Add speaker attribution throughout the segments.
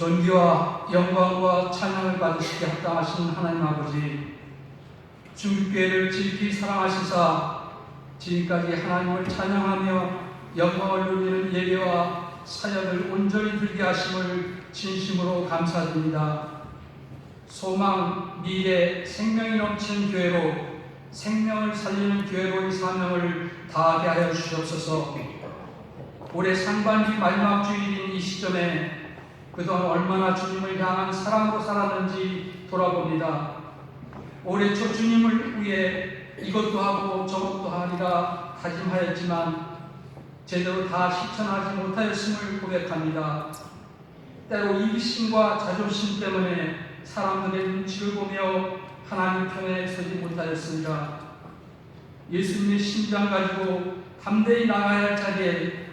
Speaker 1: 존귀와 영광과 찬양을 받으시게 합당하신 하나님 아버지, 중국교회를 깊이 사랑하시사 지금까지 하나님을 찬양하며 영광을 누리는 예배와 사역을 온전히 들게 하심을 진심으로 감사드립니다. 소망, 미래, 생명이 넘치는 교회로, 생명을 살리는 교회로의 사명을 다하게 하여 주시옵소서. 올해 상반기 마지막 주일인 이 시점에 그동안 얼마나 주님을 향한 사랑으로 살았는지 돌아봅니다. 올해 초 주님을 위해 이것도 하고 저것도 하리라 다짐하였지만 제대로 다 실천하지 못하였음을 고백합니다. 때로 이기심과 자존심 때문에 사람들의 눈치를 보며 하나님 편에 서지 못하였습니다. 예수님의 심장 가지고 담대히 나가야 할 자리에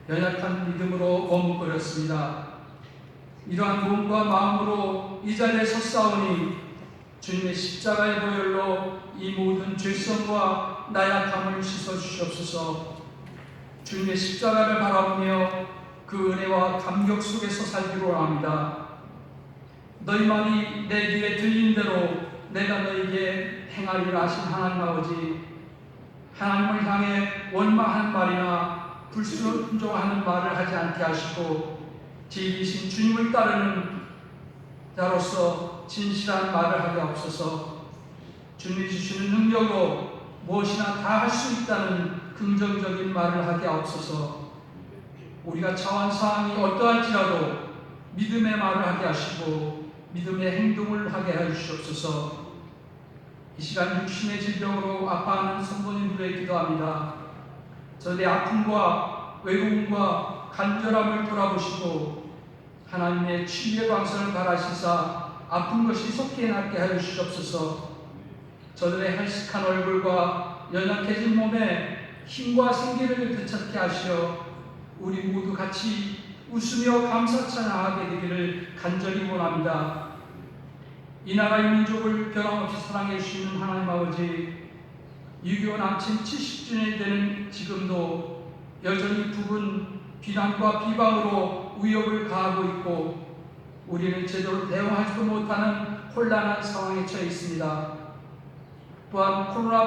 Speaker 1: 연약한 믿음으로 머뭇거렸습니다. 이러한 몸과 마음으로 이 자리에 섰사오니 주님의 십자가의 보혈로 이 모든 죄성과 나약함을 씻어주시옵소서. 주님의 십자가를 바라보며 그 은혜와 감격 속에서 살기로 원합니다. 너희 말이 내 귀에 들린 대로 내가 너에게 행하리라 하신 하나님 아버지, 하나님을 향해 원망하는 말이나 불순종하는 말을 하지 않게 하시고 진리신 주님을 따르는 자로서 진실한 말을 하게 하옵소서. 주님이 주시는 능력으로 무엇이나 다 할 수 있다는 긍정적인 말을 하게 하옵소서. 우리가 처한 상황이 어떠할지라도 믿음의 말을 하게 하시고 믿음의 행동을 하게 해주시옵소서. 이 시간 육신의 질병으로 아파하는 성도님들에게 기도합니다. 저들의 아픔과 외로움과 간절함을 돌아보시고 하나님의 치유의 광선을 바라시사 아픈 것이 속히 낫게 하여 주시옵소서. 저들의 헬식한 얼굴과 연약해진 몸에 힘과 생기를 되찾게 하시어 우리 모두 같이 웃으며 감사 찬양하게 되기를 간절히 원합니다. 이 나라 이 민족을 변함없이 사랑해 주시는 하나님 아버지, 6.25 남침 70주년이 되는 지금도 여전히 북은 비난과 비방으로 위협을 가하고 있고 우리는 제대로 대응하지도 못하는 혼란한 상황에 처해 있습니다. 또한 코로나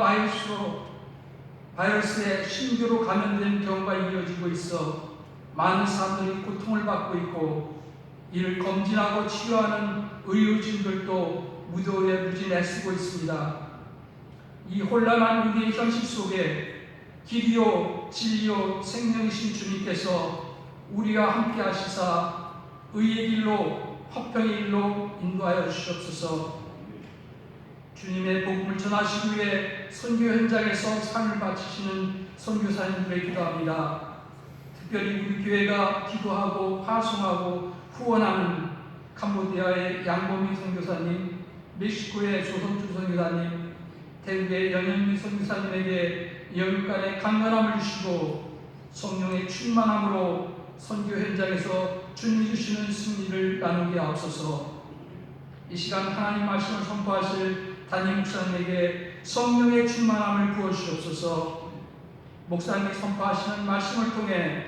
Speaker 1: 바이러스에 신규로 감염된 경우가 이어지고 있어 많은 사람들이 고통을 받고 있고 이를 검진하고 치료하는 의료진들도 무더위에 무진 애쓰고 있습니다. 이 혼란한 위기의 현실 속에 길이요 진리요 생명이신 주님께서 우리와 함께 하시사 의의 길로 화평의 길로 인도하여 주시옵소서. 주님의 복음을 전하시기 위해 선교 현장에서 삶을 바치시는 선교사님들에게 기도합니다. 특별히 우리 교회가 기도하고 파송하고 후원하는 캄보디아의 양보미 선교사님, 멕시코의 조성주 선교사님, 태국의 연현미 선교사님에게 영육간의 강건함을 주시고 성령의 충만함으로 선교 현장에서 주님이 주시는 승리를 나누게 하옵소서. 이 시간 하나님 말씀을 선포하실 담임 목사님에게 성령의 충만함을 부어주시옵소서. 목사님이 선포하시는 말씀을 통해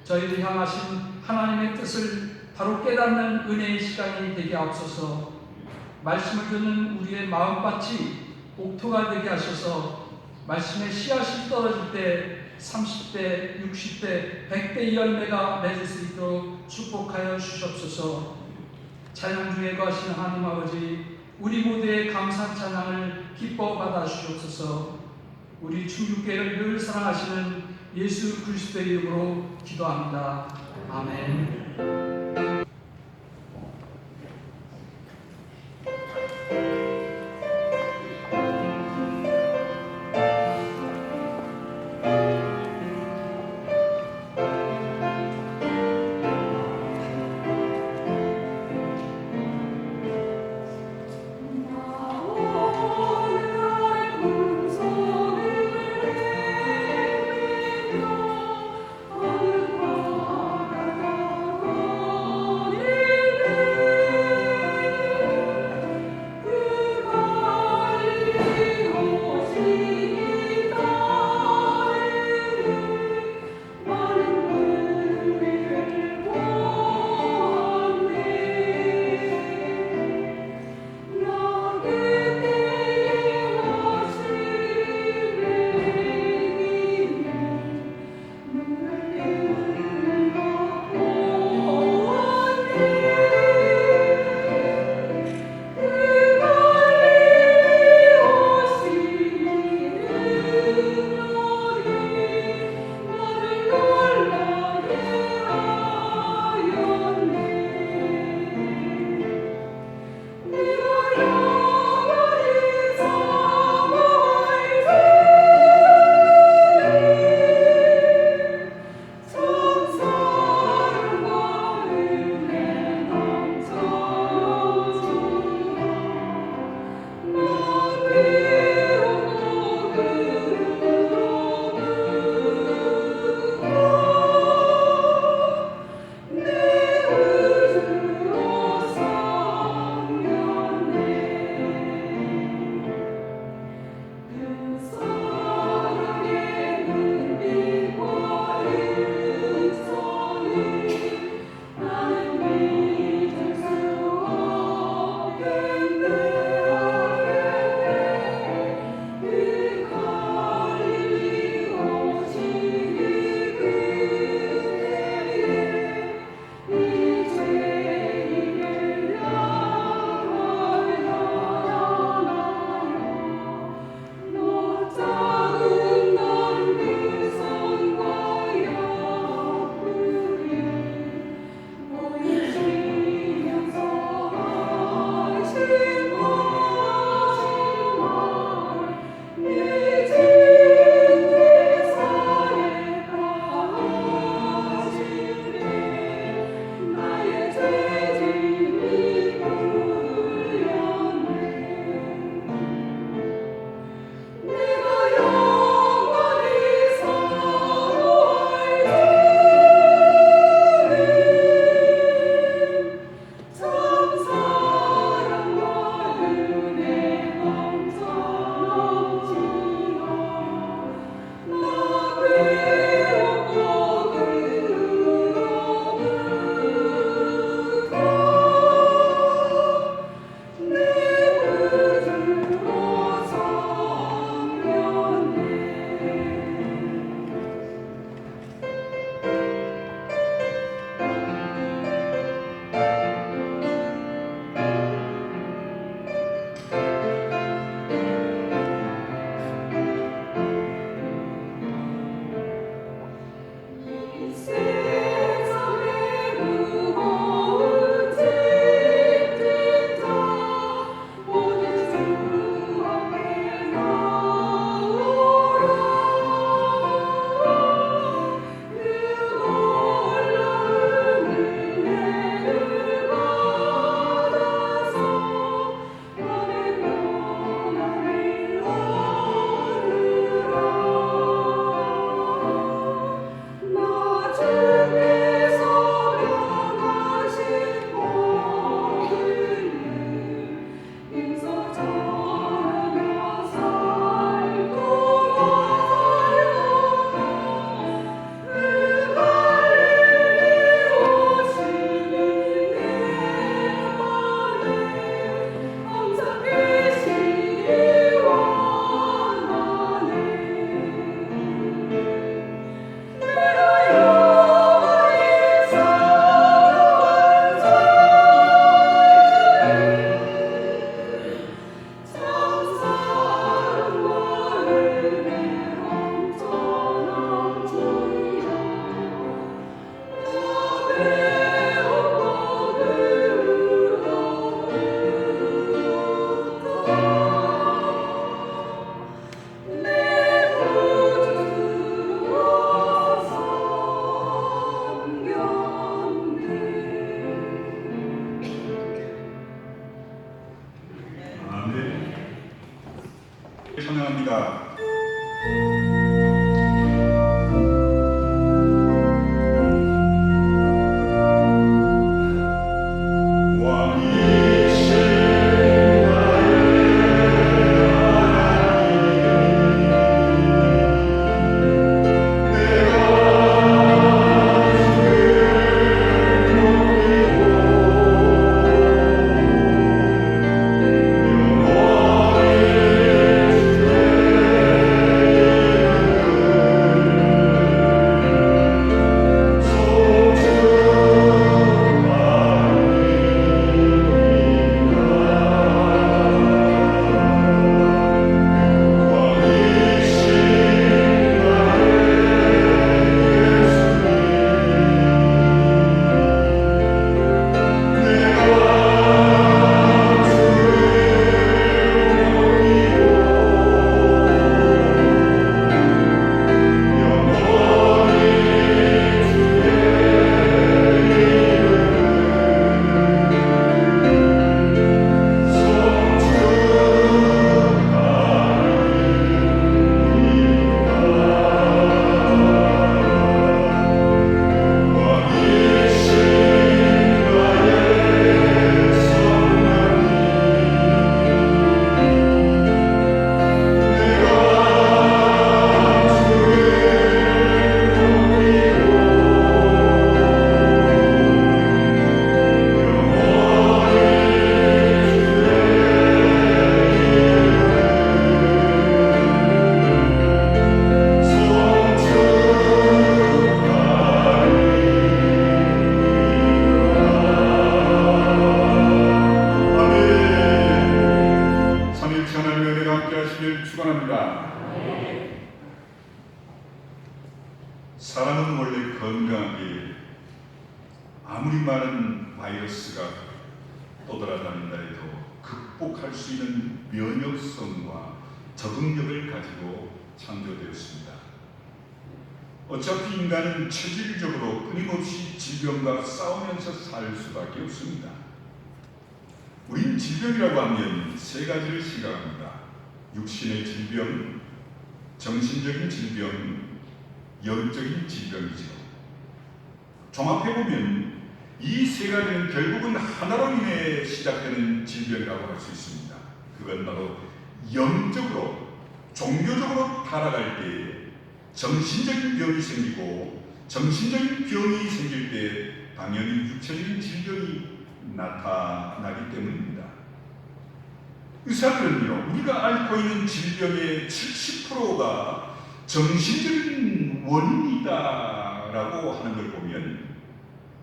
Speaker 1: 저희를 향하신 하나님의 뜻을 바로 깨닫는 은혜의 시간이 되게 하옵소서. 말씀을 듣는 우리의 마음밭이 옥토가 되게 하셔서 말씀의 씨앗이 떨어질 때 30대, 60대, 100대의 열매가 맺을 수 있도록 축복하여 주시옵소서. 찬양 중에 거하시는 하나님 아버지, 우리 모두의 감사 찬양을 기뻐 받아 주시옵소서. 우리 충주교회를 늘 사랑하시는 예수 그리스도의 이름으로 기도합니다. 아멘.
Speaker 2: Oh 아무리 많은 바이러스가 떠돌아다닌다 해도 극복할 수 있는 면역성과 적응력을 가지고 창조되었습니다. 어차피 인간은 체질적으로 끊임없이 질병과 싸우면서 살 수밖에 없습니다. 우린 질병이라고 하면 세 가지를 생각합니다. 육신의 질병, 정신적인 질병, 영적인 질병이죠. 종합해보면 이 세 가지는 결국은 하나로 인해 시작되는 질병이라고 할 수 있습니다. 그건 바로 영적으로, 종교적으로 타락할 때 정신적인 병이 생기고, 정신적인 병이 생길 때 당연히 육체적인 질병이 나타나기 때문입니다. 의사들은요, 우리가 앓고 있는 질병의 70%가 정신적인 원인이다라고 하는 걸 보면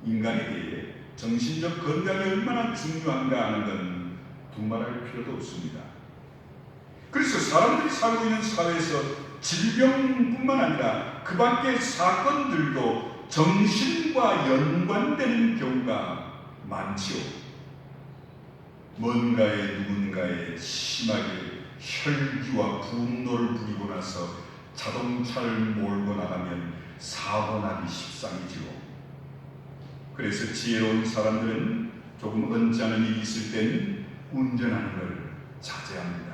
Speaker 2: 인간에게 정신적 건강이 얼마나 중요한가 하는 건 두말할 필요도 없습니다. 그래서 사람들이 살고 있는 사회에서 질병뿐만 아니라 그 밖의 사건들도 정신과 연관되는 경우가 많지요. 뭔가에 누군가에 심하게 혈기와 분노를 부리고 나서 자동차를 몰고 나가면 사고 나기 십상이지요. 그래서 지혜로운 사람들은 조금 언짢은 일이 있을 땐 운전하는 걸 자제합니다.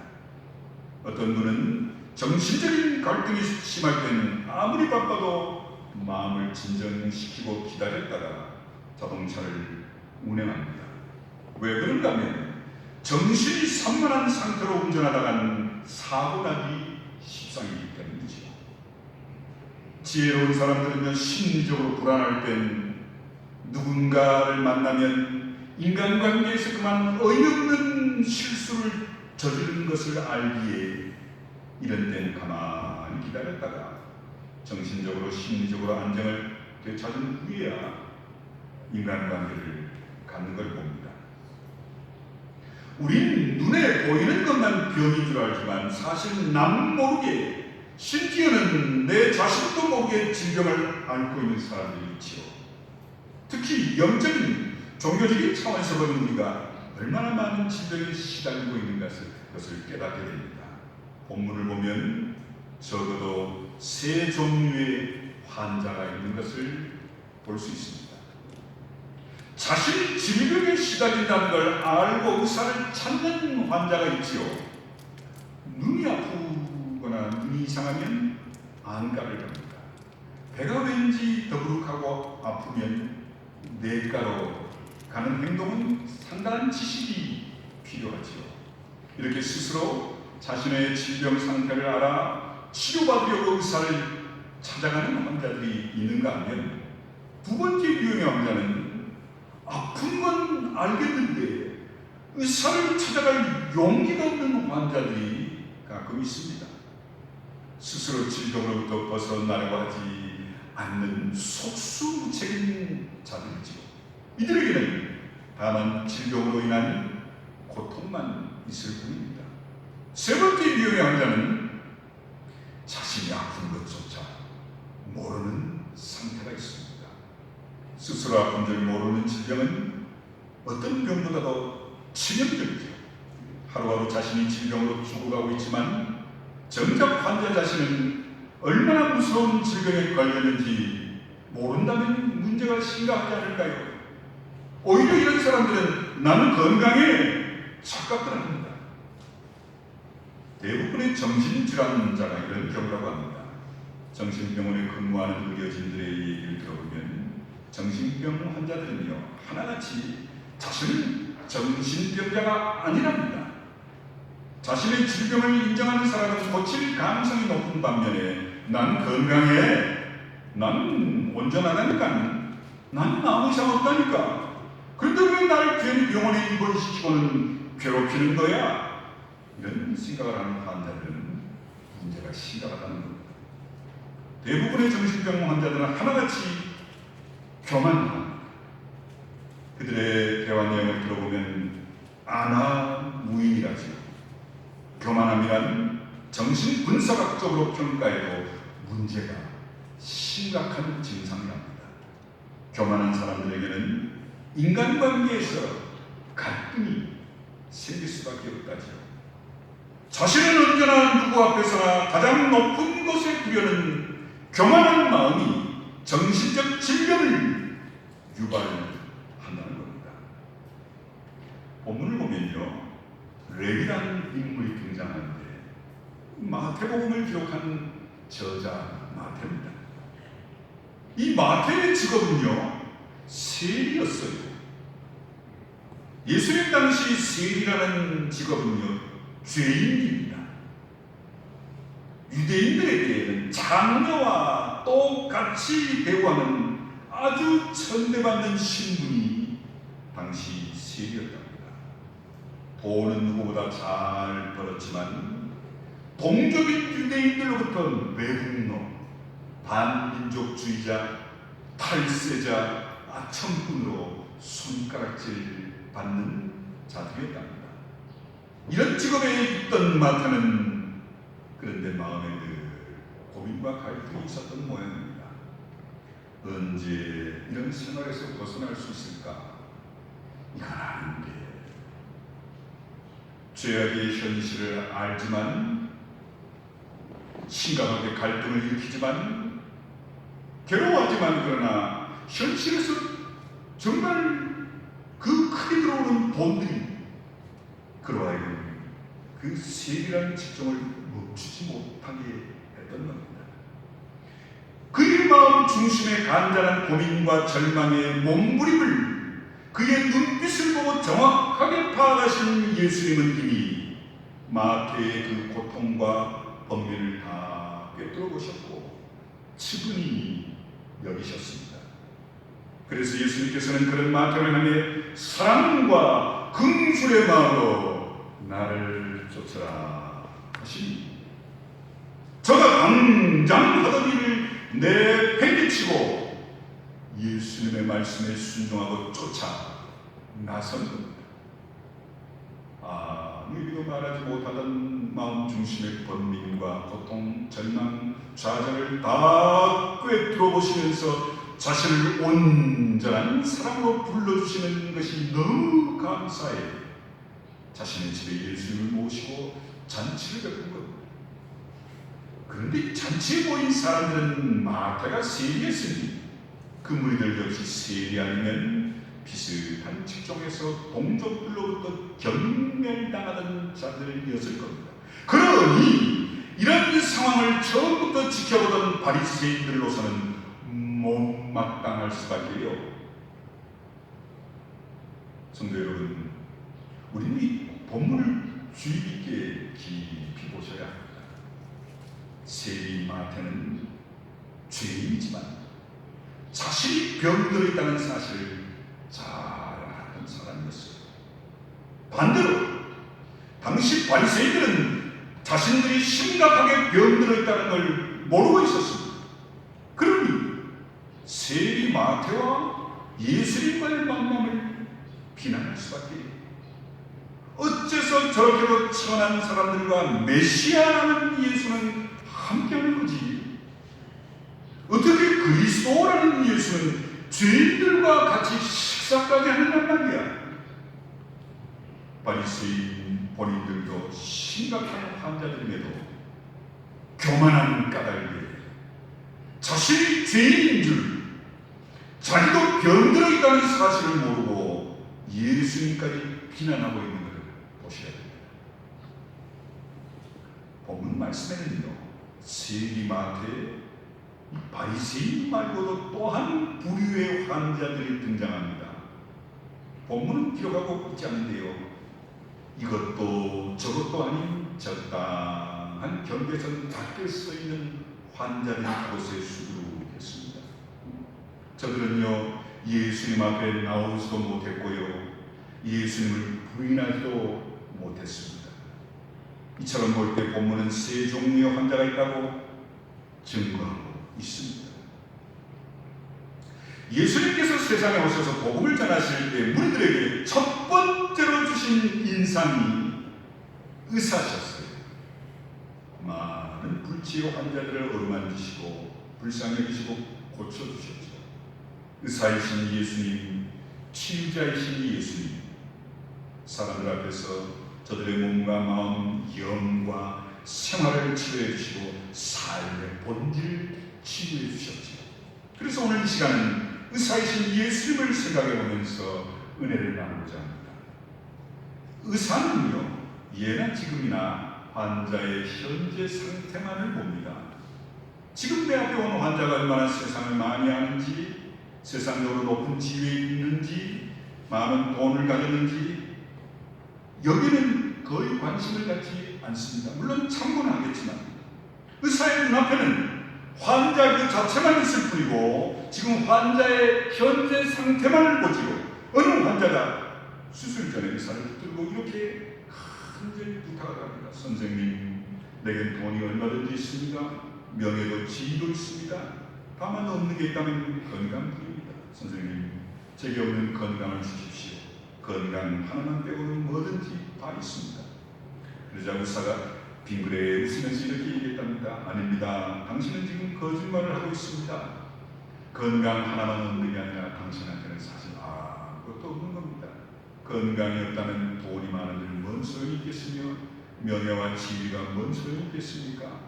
Speaker 2: 어떤 분은 정신적인 갈등이 심할 때는 아무리 바빠도 마음을 진정시키고 기다렸다가 자동차를 운행합니다. 왜 그런가 하면 정신이 산만한 상태로 운전하다가는 사고 나기 십상이기 때문이죠. 지혜로운 사람들은요, 심리적으로 불안할 땐 누군가를 만나면 인간관계에서 그만 어이없는 실수를 저지른 것을 알기에 이런 때는 가만히 기다렸다가 정신적으로 심리적으로 안정을 되찾은 후에야 인간관계를 갖는 걸 봅니다. 우린 눈에 보이는 것만 병인 줄 알지만 사실 남 모르게, 심지어는 내 자신도 모르게 질병을 앓고 있는 사람들이 있지요. 특히 영적인, 종교적인 차원에서 보면 우리가 얼마나 많은 질병에 시달리고 있는 것을 깨닫게 됩니다. 본문을 보면 적어도 세 종류의 환자가 있는 것을 볼 수 있습니다. 자신이 질병에 시달린다는 걸 알고 의사를 찾는 환자가 있지요. 눈이 아프거나 눈이 이상하면 안과를 갑니다. 배가 왠지 더부룩하고 아프면 내과로 가는 행동은 상당한 지식이 필요하지요. 이렇게 스스로 자신의 질병 상태를 알아 치료받으려고 의사를 찾아가는 환자들이 있는가 하면, 두 번째 유형의 환자는 아픈 건 알겠는데 의사를 찾아갈 용기가 없는 환자들이 가끔 있습니다. 스스로 질병으로부터 벗어나려고 하지 않는 속수무책인 자들이죠. 이들에게는 다만 질병으로 인한 고통만 있을 뿐입니다. 세 번째 유형의 환자는 자신이 아픈 것조차 모르는 상태가 있습니다. 스스로 아픈 줄 모르는 질병은 어떤 병보다도 치명적이죠. 하루하루 자신이 질병으로 죽어가고 있지만 정작 환자 자신은 얼마나 무서운 질병에 걸렸는지 모른다면 문제가 심각하지 않을까요? 오히려 이런 사람들은 나는 건강해 착각을 합니다. 대부분의 정신질환자가 이런 경우라고 합니다. 정신병원에 근무하는 의료진들의 얘기를 들어보면 정신병 환자들은요, 하나같이 자신은 정신병자가 아니랍니다. 자신의 질병을 인정하는 사람은 고칠 가능성이 높은 반면에 난 건강해, 난 온전하다니까, 난 아무 이상 없다니까, 그런데 왜 날 괜히 병원에 입원시키고는 괴롭히는 거야? 이런 생각을 하는 환자들은 문제가 심각하다는 겁니다. 대부분의 정신병 환자들은 하나같이 교만합니다. 그들의 대화 내용을 들어보면 아나무인이라지요. 교만함이란 정신 분석학적으로 평가해도 문제가 심각한 증상이랍니다. 교만한 사람들에게는 인간관계에서 갈등이 생길 수밖에 없다죠. 자신은 언제나 누구 앞에서나 가장 높은 곳에 두려는 교만한 마음이 정신적 질병을 유발한다는 겁니다. 본문을 보면요, 레위라는 인물이 등장하는데 마태복음을 기록한 저자 마태입니다. 이 마태의 직업은요, 세리였어요. 예수님 당시 세리라는 직업은요, 죄인입니다. 유대인들에게는 장녀와 똑같이 대우하는 아주 천대받는 신분이 당시 세리였답니다. 돈은 누구보다 잘 벌었지만 동족인 유대인들로부터 외국노, 반민족주의자, 탈세자, 아첨꾼으로 손가락질 받는 자들이었답니다. 이런 직업에 있던 마태는 그런데 마음에 늘 고민과 갈등이 있었던 모양입니다. 언제 이런 생활에서 벗어날 수 있을까? 이건 아닌데. 죄악의 현실을 알지만 심각하게 갈등을 일으키지만 괴로워하지만 그러나 현실에서 정말 그 크게 들어오는 돈들이 그로 하여금 그 세리라는 직종을 멈추지 못하게 했던 겁니다. 그의 마음 중심의 간절한 고민과 절망의 몸부림을 그의 눈빛을 보고 정확하게 파악하신 예수님은 이미 마태의 그 고통과 번민을 다 꿰뚫어 보셨고 측은히 여기셨습니다. 그래서 예수님께서는 그런 마태를 향해 사랑과 긍휼의 마음으로 나를 쫓아라 하시니 저가 당장 하던 일을 내팽개치고 예수님의 말씀에 순종하고 쫓아 나선 겁니다. 누구도 말하지 못하던 마음 중심의 번민과 고통, 절망, 좌절을 다 꿰뚫어 보시면서 자신을 온전한 사랑으로 불러주시는 것이 너무 감사해 자신의 집에 예수님을 모시고 잔치를 베푼 겁니다. 그런데 잔치에 모인 사람들은 마태가 세리였으니 그 무리들 역시 세리 아니면 비슷한 직종에서 동족들로부터 경멸당하던 자들이었을 겁니다. 그러니 이런 상황을 처음부터 지켜보던 바리새인들로서는 못마땅할 수밖에요. 성도 여러분, 우리는 이 본문을 주의 깊게 깊이 보셔야 합니다. 세리 마태는 죄인이지만 자신이 병들어 있다는 사실을 잘 알았던 사람이었어요. 반대로 당시 바리새인들은 자신들이 심각하게 병들어 있다는 걸 모르고 있었습니다. 그러니 세리 마태와 예수님과의 만남을 비난할 수밖에. 어째서 저렇게도 천한 사람들과 메시아라는 예수는 함께하는 거지? 어떻게 그리스도라는 예수는 죄인들과 같이 식사까지 하는 말이야? 바리새인 본인들도 심각한 환자들임에도 교만한 까닭에 자신이 죄인인 줄, 자기도 병들어 있다는 사실을 모르고 예수님까지 비난하고 있는 것을 보셔야 됩니다. 본문 말씀에는요, 세리 마태, 바리새인 말고도 또한 부류의 환자들이 등장합니다. 본문은 기록하고 있지 않은데요, 이것도 저것도 아닌 적당한 경계선 밖에 서 있는 환자들이 그곳에 수두룩했습니다. 저들은요, 예수님 앞에 나오지도 못했고요, 예수님을 부인하지도 못했습니다. 이처럼 볼 때 본문은 세 종류의 환자가 있다고 증거하고 있습니다. 예수님께서 세상에 오셔서 복음을 전하실 때 무리들에게 첫 번째로 주신 인상이 의사셨어요. 많은 불치의 환자들을 어루만지시고 불쌍히 여기시고 고쳐주셨죠. 의사이신 예수님, 치유자이신 예수님, 사람들 앞에서 저들의 몸과 마음, 영과 생활을 치료해 주시고 삶의 본질을 치유해 주셨지요. 그래서 오늘 이 시간은 의사이신 예수님을 생각해 보면서 은혜를 나누고자 합니다. 의사는요, 예나 지금이나 환자의 현재 상태만을 봅니다. 지금 내 앞에 온 환자가 얼마나 세상을 많이 아는지, 세상적으로 높은 지위에 있는지, 많은 돈을 가졌는지 여기는 거의 관심을 갖지 않습니다. 물론 참고는 하겠지만 의사의 눈앞에는 환자 그 자체만 있을 뿐이고 지금 환자의 현재 상태만을 보지요. 어느 환자가 수술 전에 의사를 붙들고 이렇게 간절히 부탁을 합니다. 선생님, 내겐 돈이 얼마든지 있습니다. 명예도 지위도 있습니다. 다만 없는 게 있다면 건강뿐입니다. 선생님, 제게 없는 건강을 주십시오. 건강 하나만 빼고는 뭐든지 다 있습니다. 그러자 의사가 빙그레 웃으면서 이렇게 얘기했답니다. 아닙니다. 당신은 지금 거짓말을 하고 있습니다. 건강 하나만 없는 게 아니라 당신한테는 사실 아무것도 없는 겁니다. 건강이 없다면 돈이 많은들 뭔 소용이 있겠으며 명예와 지위가 뭔 소용이 있겠습니까?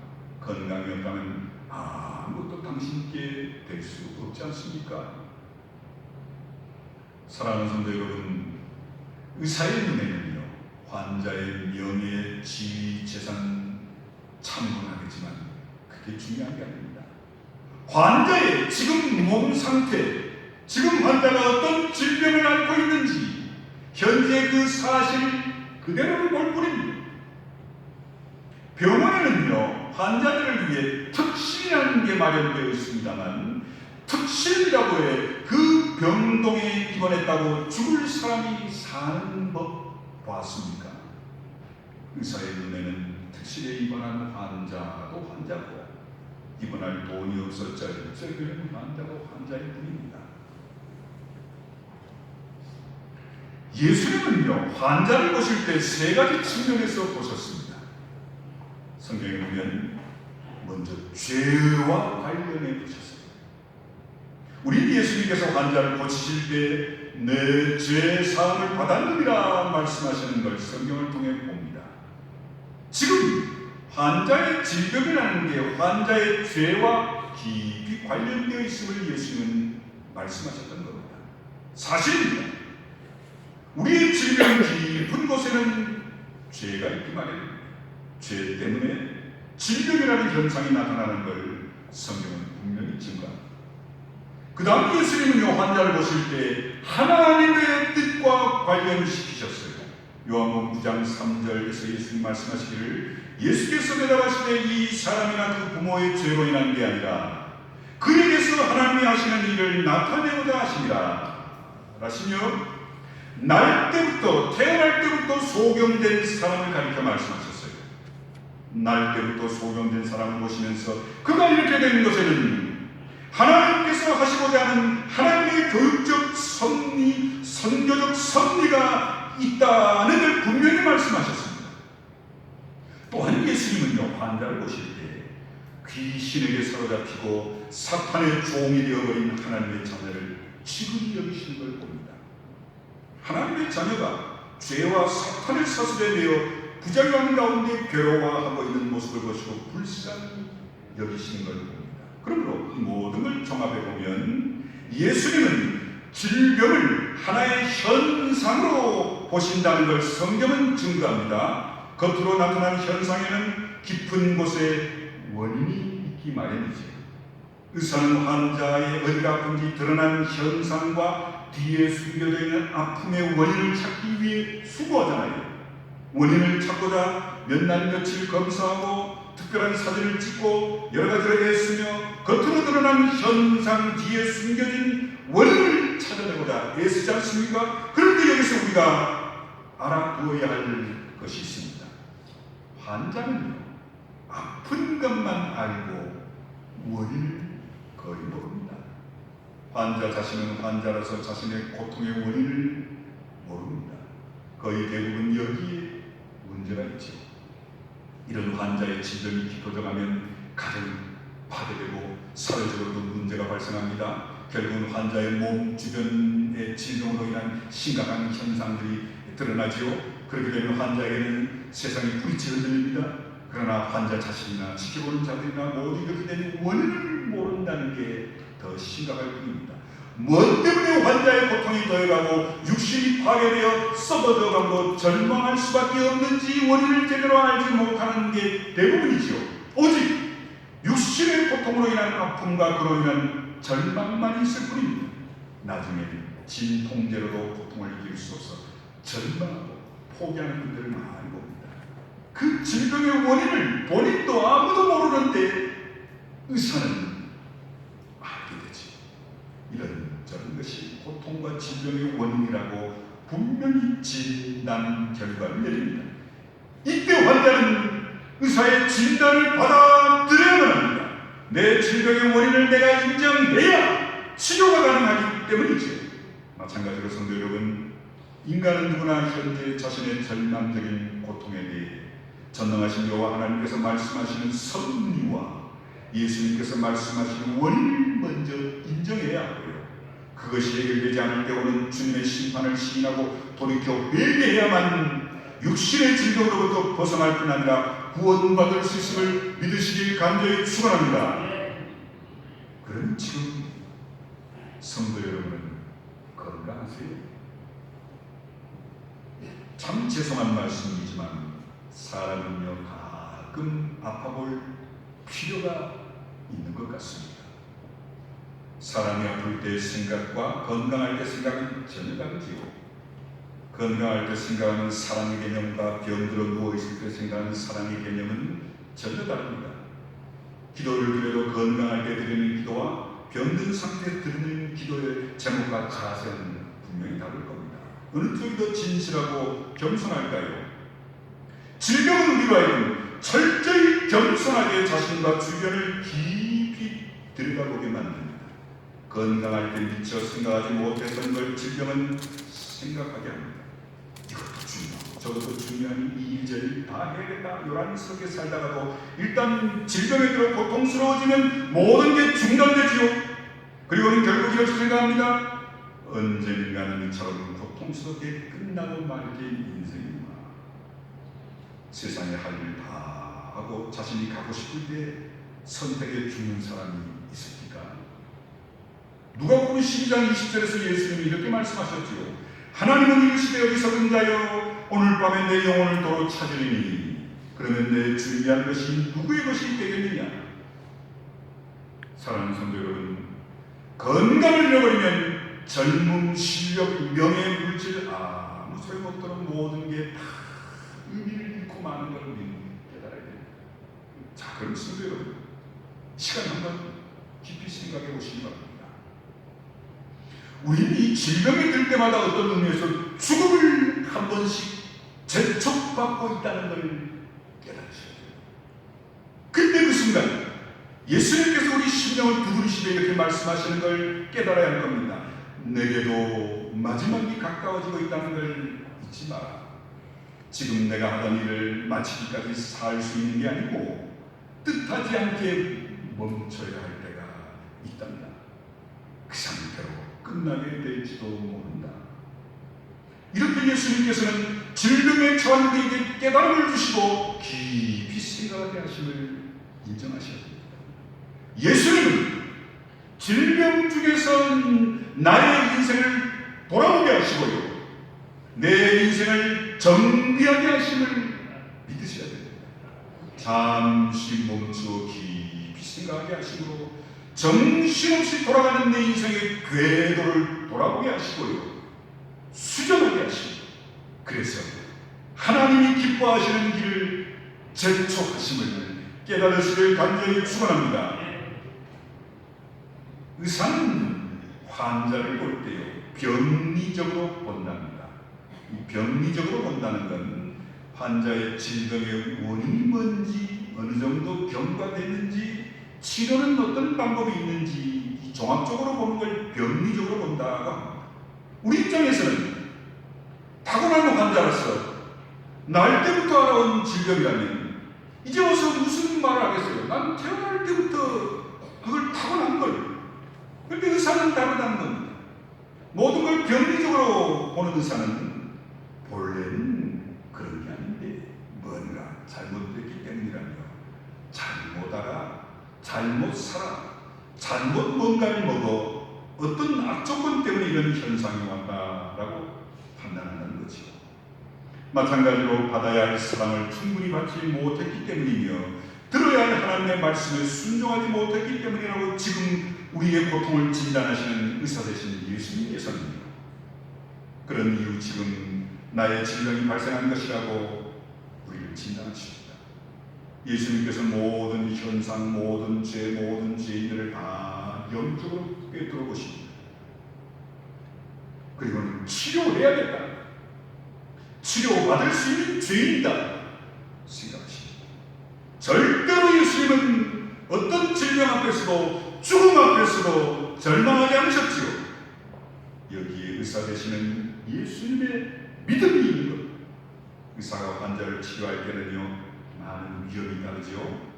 Speaker 2: 건강이 없다면 아무것도 당신께 될 수 없지 않습니까? 사랑하는 성도 여러분, 의사의 눈에는요, 환자의 명예, 지위, 재산 참고하겠지만 그게 중요한 게 아닙니다. 환자의 지금 몸 상태, 지금 환자가 어떤 질병을 앓고 있는지 현재 그 사실 그대로를 볼 뿐입니다. 병원에는요, 환자들을 위해 특실이라는 게 마련되어 있습니다만 특실이라고 해 그 병동에 입원했다고 죽을 사람이 사는 법 봤습니까? 의사의 눈에는 특실에 입원한 환자도 환자고 입원할 돈이 없어 쩔쩔거리는 환자도 환자일 뿐입니다. 예수님은요, 환자를 보실 때 세 가지 측면에서 보셨습니다. 성경에 보면 먼저 죄와 관련해 보셨습니다. 우리 예수님께서 환자를 고치실 때 내 죄 사함을 받았느니라 말씀하시는 걸 성경을 통해 봅니다. 지금 환자의 질병이라는 게 환자의 죄와 깊이 관련되어 있음을 예수님은 말씀하셨던 겁니다. 사실입니다. 우리의 질병 깊은 곳에는 죄가 있기 마련입니다. 죄 때문에 질병이라는 현상이 나타나는 걸 성경은 분명히 증거합니다. 그 다음 예수님은요, 환자를 보실 때 하나님의 뜻과 관련시키셨어요. 요한복음 9장 3절에서 예수님 말씀하시기를 예수께서 대답하시되 이 사람이나 그 부모의 죄로 인한 게 아니라 그에게서 하나님이 하시는 일을 나타내고자 하시니라 하시며 태어날 때부터 소경된 사람을 가리켜 말씀하셨어요. 날 때부터 소경된 사람을 보시면서 그가 이렇게 된 것에는 하나님께서 하시고자 하는 하나님의 교육적 섭리, 선교적 섭리가 있다는 걸 분명히 말씀하셨습니다. 또한 예수님은요, 환자를 보실 때 귀신에게 사로잡히고 사탄의 종이 되어버린 하나님의 자녀를 지극히 여기시는 걸 봅니다. 하나님의 자녀가 죄와 사탄의 사슬에 매여 부작용 가운데 괴로워하고 있는 모습을 보시고 불쌍히 여기시는 걸 봅니다. 그러므로 이 모든 걸 종합해보면 예수님은 질병을 하나의 현상으로 보신다는 걸 성경은 증거합니다. 겉으로 나타난 현상에는 깊은 곳에 원인이 있기 마련이죠. 의사는 환자의 어디가 아픈지 드러난 현상과 뒤에 숨겨져 있는 아픔의 원인을 찾기 위해 수고하잖아요. 원인을 찾고자 몇 날 며칠 검사하고 특별한 사진을 찍고 여러 가지를 애쓰며 겉으로 드러난 현상 뒤에 숨겨진 원인을 찾아내고자 애쓰지 않습니까? 그런데 여기서 우리가 알아두어야 할 것이 있습니다. 환자는요, 아픈 것만 알고 원인을 거의 모릅니다. 환자 자신은 환자라서 자신의 고통의 원인을 모릅니다. 거의 대부분 여기에 문제가 있죠. 이런 환자의 질병이 깊어져 가면 가정이 파괴되고 사회적으로도 문제가 발생합니다. 결국은 환자의 몸 주변의 질병으로 인한 심각한 현상들이 드러나지요. 그렇게 되면 환자에게는 세상이 뿌리째 흔들립니다. 그러나 환자 자신이나 지켜보는 자들이나 모두 이렇게 된 원인을 모른다는 게 더 심각할 뿐입니다. 무엇 때문에 환자의 고통이 더해가고 육신이 파괴되어 썩어져가고 절망할 수밖에 없는지 원인을 제대로 알지 못하는 게 대부분이지요. 오직 육신의 고통으로 인한 아픔과 그로 인한 절망만 있을 뿐입니다. 나중에 진통제로도 고통을 이길 수 없어 절망하고 포기하는 분들을 많이 봅니다. 그 질병의 원인을 본인도 아무도 모르는데 의사는 알게 되지. 이런저런 것이 고통과 질병의 원인이라고 분명히 진단 결과를 내립니다. 이때 환자는 의사의 진단을 받아들여야만 합니다. 내 질병의 원인을 내가 인정해야 치료가 가능하기 때문이죠. 마찬가지로 성도 여러분, 인간은 누구나 현재 자신의 절망적인 고통에 대해 전능하신 여호와 하나님께서 말씀하시는 섭리와 예수님께서 말씀하시는 원인을 먼저 인정해야 하고요. 그것이 해결되지 않을 때로는 주님의 심판을 시인하고 돌이켜 회개해야만 육신의 질병으로부터 벗어날 뿐 아니라 구원받을 수 있음을 믿으시길 간절히 축원합니다. 그럼 지금 성도 여러분은 건강하세요? 참 죄송한 말씀이지만 사람은요 가끔 아파볼 필요가 있는 것 같습니다. 사람이 아플 때 생각과 건강할 때 생각은 전혀 다르지요. 건강할 때 생각하는 사랑의 개념과 병들어 누워있을 때 생각하는 사랑의 개념은 전혀 다릅니다. 기도를 드려도 건강할 때 드리는 기도와 병든 상태에 드리는 기도의 제목과 자세는 분명히 다를 겁니다. 어느 쪽이 더 진실하고 겸손할까요? 질병은 우리로 하여금 철저히 겸손하게 자신과 주변을 깊이 들여다보게 만듭니다. 건강할 때 미처 생각하지 못했던 걸 질병은 생각하게 합니다. 이것도 중요하고 저것도 중요한 이 일저일 다 해야겠다 요란스럽게 살다가도 일단 질병에 들어 고통스러워지면 모든 게 중단되지요. 그리고는 결국 이렇게 생각합니다. 언젠가는 이처럼 고통스럽게 끝나고 말게 인생이구나. 세상에 할 일 다 하고 자신이 가고 싶을 때 선택에 죽는 사람이 있습니까? 누가복음 12장 20절에서 예수님이 이렇게 말씀하셨지요. 하나님은 이르시되 어리석은 자여 오늘 밤에 내 영혼을 도로 찾으리니 그러면 내 준비한 것이 누구의 것이 되겠느냐. 사랑하는 성도 여러분, 건강을 잃어버리면 젊음, 실력, 명예, 물질 아무 소용없도록 모든 게 다 의미를 잃고 마는 걸 우리는 깨달아야 됩니다. 자, 그럼 성도 여러분, 시간 한번 깊이 생각해 보시기 바랍니다. 우리는 이 질병이 들 때마다 어떤 의미에서 죽음을 한 번씩 재촉받고 있다는 걸 깨달으셔야 돼요. 그때 그 순간 예수님께서 우리 심령을 두드리시며 이렇게 말씀하시는 걸 깨달아야 할 겁니다. 내게도 마지막이 가까워지고 있다는 걸 잊지 마라. 지금 내가 하던 일을 마치기까지 살 수 있는 게 아니고 뜻하지 않게 멈춰야 할 때가 있답니다. 그 상태로 끝나게 될지도 모른다. 이렇게 예수님께서는 질병에 처한 우리에게 깨달음을 주시고 깊이 생각하게 하심을 인정하셔야 됩니다. 예수님은 질병 중에서 나의 인생을 돌아오게 하시고요, 내 인생을 정비하게 하심을 믿으셔야 됩니다. 잠시 멈추어 깊이 생각하게 하시고 정신없이 돌아가는 내 인생의 궤도를 돌아보게 하시고요, 수정하게 하시고, 그래서 하나님이 기뻐하시는 길을 재촉하심을 깨달으시길 간절히 축원합니다. 의사는 환자를 볼 때요 병리적으로 본답니다. 이 병리적으로 본다는 건 환자의 질병의 원인이 뭔지, 어느 정도 경과됐는지, 치료는 어떤 방법이 있는지 종합적으로 보는 걸 병리적으로 본다고 합니다. 우리 입장에서는 타고난 환자라서 날 때부터 알아온 질병이라면 이제 와서 무슨 말을 하겠어요? 난 태어날 때부터 그걸 타고난 걸, 그런데 의사는 다르다는 겁니다. 모든 걸 병리적으로 보는 의사는 본래는 그런 게 아닌데 뭔가 잘못됐기 때문이라며 잘못 알아, 잘못 살아, 잘못 뭔가를 먹어 어떤 악조건 때문에 이런 현상이 왔다라고 판단한다는 거죠. 마찬가지로 받아야 할 사랑을 충분히 받지 못했기 때문이며 들어야 할 하나님의 말씀에 순종하지 못했기 때문이라고 지금 우리의 고통을 진단하시는 의사 되신 예수님께서는 그런 이유 지금 나의 질병이 발생한 것이라고 우리를 진단하십니다. 예수님께서 모든 현상, 모든 죄, 모든 죄인들을 다 영적으로 꿰뚫어 보십니다. 그리고는 치료해야겠다, 치료받을 수 있는 죄인이다 생각하십니다. 절대로 예수님은 어떤 질병 앞에서도 죽음 앞에서도 절망하지 않으셨지요. 여기에 의사 되시는 예수님의 믿음이 있는 것. 의사가 환자를 치료할 때는요 많은 위험이 따르죠.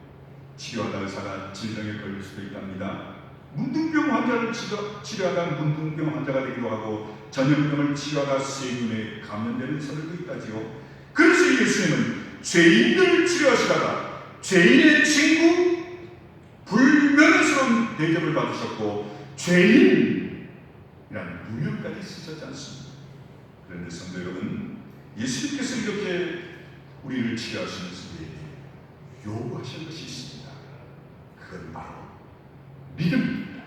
Speaker 2: 치료하다 의사가 질병에 걸릴 수도 있답니다. 문둥병 환자를 치료하다 문둥병 환자가 되기도 하고 전염병을 치료하다 세균에 감염되는 의사들도 있다지요. 그래서 예수님은 죄인들을 치료하시다가 죄인의 친구 불면허스러운 대접을 받으셨고 죄인이라는 무명까지 쓰셨지 않습니다. 그런데 성도 여러분, 예수님께서 이렇게 우리를 치료하시면서 요구하신 것이 있습니다. 그건 바로 믿음입니다.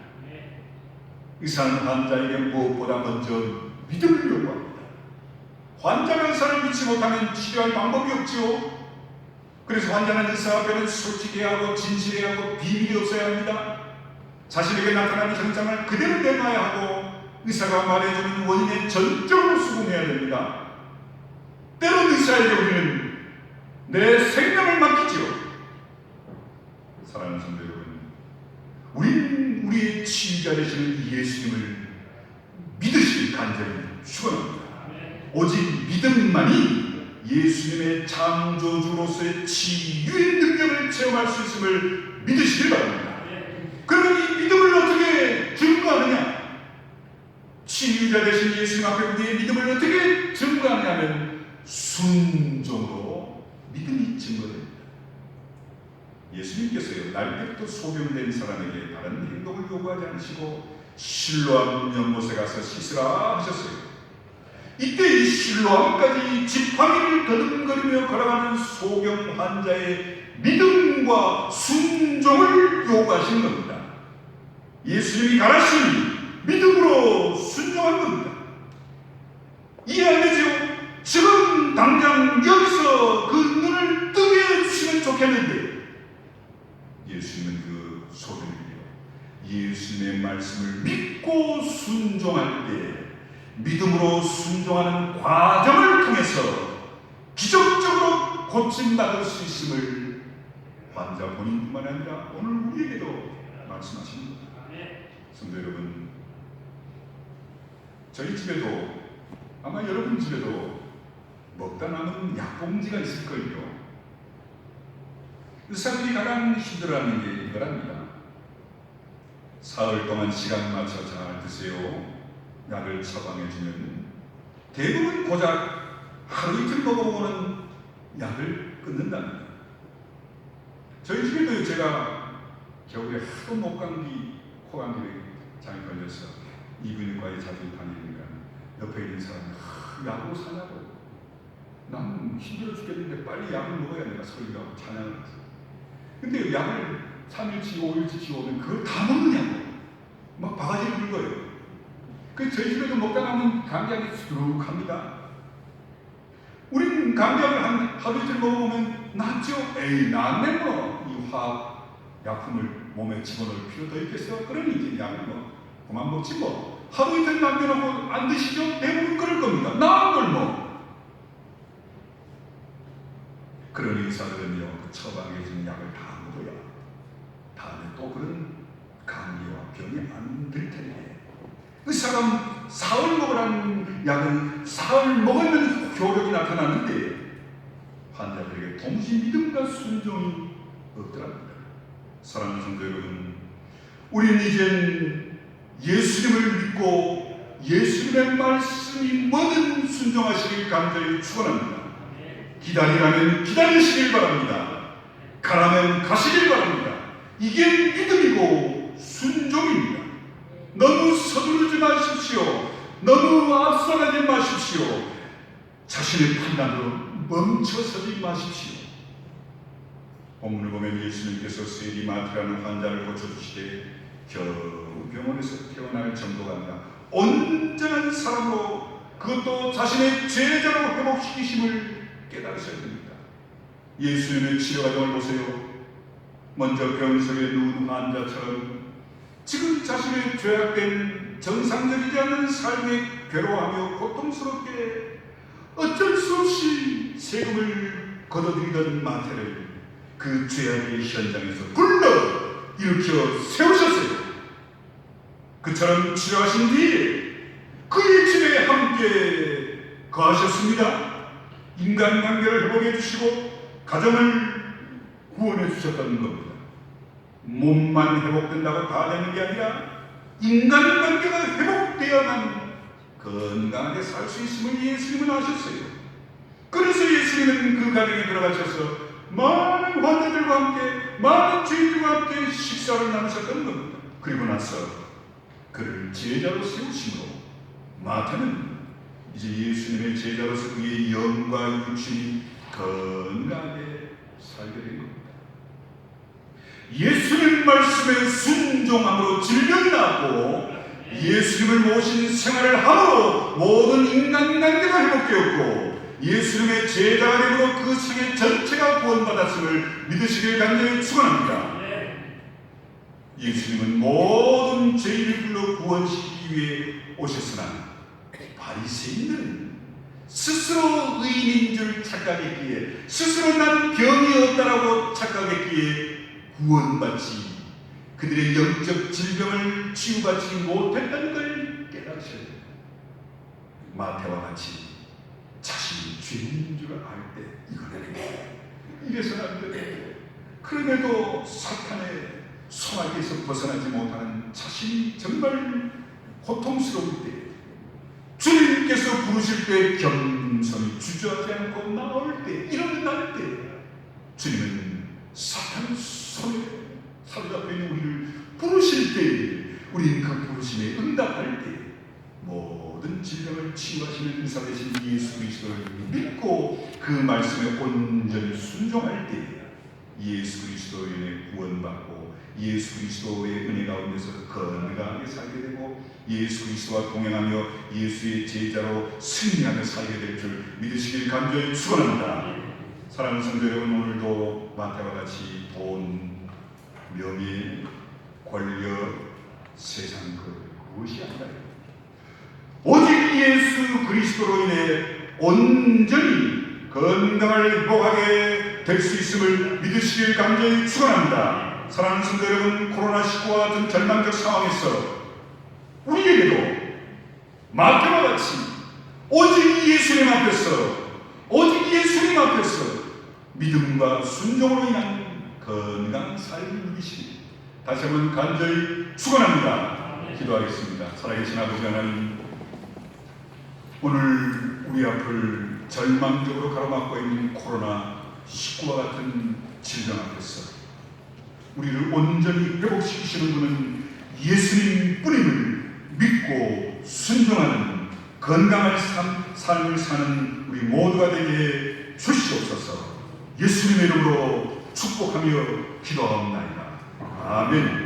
Speaker 2: 의사는 환자에게 무엇보다 먼저 믿음을 요구합니다. 환자가 의사를 믿지 못하면 치료할 방법이 없지요. 그래서 환자는 의사 앞에는 솔직해야 하고 진실해야 하고 비밀이 없어야 합니다. 자신에게 나타나는 현상을 그대로 내놔야 하고 의사가 말해주는 원인에 전적으로 수긍해야 됩니다. 때론 의사에게 우리는 내 생명을 맡기지요. 사랑하는 성도 여러분, 우리는 우리의 치유자 되시는 예수님을 믿으시길 간절히 축원합니다. 오직 믿음만이 예수님의 창조주로서의 치유의 능력을 체험할 수 있음을 믿으시길 바랍니다. 그러면 이 믿음을 어떻게 증거하느냐? 치유자 되신 예수님 앞에 우리의 믿음을 어떻게 증거하냐면 순종으로 믿음이 증거됩니다. 예수님께서요 날 때부터 소경된 사람에게 다른 행동을 요구하지 않으시고 실로암 연못에 가서 씻으라 하셨어요. 이때 이 실로암까지 지팡이를 더듬거리며 걸어가는 소경 환자의 믿음과 순종을 요구하신 겁니다. 예수님이 가라시니 믿음으로 순종한 겁니다. 이해 안 되죠? 지금 당장 여기서 그 눈을 뜨게 해주시면 좋겠는데 예수님은 그 소경이요 예수님의 말씀을 믿고 순종할 때 믿음으로 순종하는 과정을 통해서 기적적으로 고침받을 수 있음을 환자 본인뿐만 아니라 오늘 우리에게도 말씀하십니다. 성도 여러분, 저희 집에도 아마 여러분 집에도 먹다 남은 약봉지가 있을걸요. 의사들이 가장 힘들어하는 게 이거랍니다. 사흘 동안 시간 맞춰 잘 드세요. 약을 처방해주면 대부분 고작 하루 이틀 먹어보고는 약을 끊는답니다. 저희 집에도 제가 겨울에 하도 목감기, 코감기에 장에 걸려서 이비인후과에 자주 다니니까 옆에 있는 사람이 약으로 사냐고. 난 힘들어 죽겠는데 빨리 약을 먹어야 내가 소리가 찬양을 하지. 근데 약을 3일치, 5일치 오면 그걸 다 먹느냐고. 막 바가지를 긁어요. 그 저희 집에도 먹다 남은 감기약이 수룩합니다. 우리는 감기약을 하루 이틀 먹어보면 낫죠? 에이 낫네 뭐. 이 화학 약품을 몸에 집어넣을 필요 더 있겠어? 그러니 이제 약을 뭐 그만 먹지 뭐. 하루 이틀 남겨놓고 안 드시죠? 대부분 그럴 겁니다. 나은 걸 뭐. 그런 의사들은요 그 처방해준 약을 다 먹어야 다음에 또 그런 감기와 병이 안 들 텐데 의사가 사흘 먹으라는 약은 사흘 먹으면 효력이 나타나는데 환자들에게 도무지 믿음과 순종이 없더랍니다. 사랑하는 성도 여러분, 우리는 이젠 예수님을 믿고 예수님의 말씀이 뭐든 순종하시길 간절히 축원합니다. 기다리라면 기다리시길 바랍니다. 가라면 가시길 바랍니다. 이게 믿음이고 순종입니다. 너무 서두르지 마십시오. 너무 앞서가지 마십시오. 자신의 판단으로 멈춰서지 마십시오. 본문을 보면 예수님께서 세리마티라는 환자를 고쳐주시되 겨우 병원에서 태어날 정도가 아니라 온전한 사람으로 그것도 자신의 제자로 회복시키심을 깨달으셔야 됩니다. 예수님의 치료 과정을 보세요. 먼저 병석에 누운 환자처럼 지금 자신의 죄악된 정상적이지 않은 삶에 괴로워하며 고통스럽게 어쩔 수 없이 세금을 걷어들이던 마태를 그 죄악의 현장에서 불러 일으켜 세우셨어요. 그처럼 치료하신 뒤에 그의 집에 함께 거하셨습니다. 인간관계를 회복해 주시고 가정을 구원해 주셨다는 겁니다. 몸만 회복된다고 다 되는 게 아니라 인간관계가 회복되어야만 건강하게 살 수 있음을 예수님은 아셨어요. 그래서 예수님은 그 가정에 들어가셔서 많은 환자들과 함께 많은 죄인들과 함께 식사를 나누셨던 겁니다. 그리고 나서 그를 제자로 세우심으로 마태는 이제 예수님의 제자로서 그의 영과 육신이 건강하게 살게 된 겁니다. 예수님 말씀에 순종함으로 질병이 나고 예수님을 모신 생활을 함으로 모든 인간관계가 회복되었고 예수님의 제자가 되므로 그 세계 전체가 구원받았음을 믿으시길 간절히 축원합니다. 예수님은 모든 죄인을 불러 구원시키기 위해 오셨으나 바리새인들은 스스로 의인인 줄 착각했기에 스스로 난 병이 없다라고 착각했기에 구원받지 그들의 영적 질병을 치유받지 못했다는 걸 깨달으셔야 됩니다. 마태와 같이 자신이 죄인인 줄 알 때 이거는 이래서는 안 되는데 그럼에도 사탄의 손아귀에서 벗어나지 못하는 자신이 정말 고통스러울 때 주님께서 부르실 때 겸손히 주저하지 않고 나올 때 일어날 때 주님은 사탄의 손에 사로잡혀 있는 우리를 부르실 때 우리는 그 부르심에 응답할 때 모든 질병을 치유하시는 의사 되신 예수 그리스도를 믿고 그 말씀에 온전히 순종할 때 예수 그리스도로 인해 구원받고 예수 그리스도의 은혜 가운데서 건강하게 살게 되고 예수 그리스도와 동행하며 예수의 제자로 승리하며 살게 될 줄 믿으시길 간절히 축원합니다. 사랑하는 성도 여러분, 오늘도 마태와 같이 돈, 명예, 권력, 세상 그것이 아니라 오직 예수 그리스도로 인해 온전히 건강을 회복하게 될 수 있음을 믿으시길 간절히 축원합니다. 사랑하는 성도 여러분, 코로나19와 같은 절망적 상황에서 우리에게도 마태와 같이 오직 예수님 앞에서 믿음과 순종으로 인한 건강한 삶을 누리시기 다시 한번 간절히 축원합니다. 기도하겠습니다. 살아계신 아버지 하나님, 오늘 우리 앞을 절망적으로 가로막고 있는 코로나19와 같은 질병 앞에서 우리를 온전히 회복시키시는 분은 예수님 뿐임을 믿고 순종하는 건강한 삶을 사는 우리 모두가 되게 주시옵소서. 예수님의 이름으로 축복하며 기도하옵나이다. 아멘.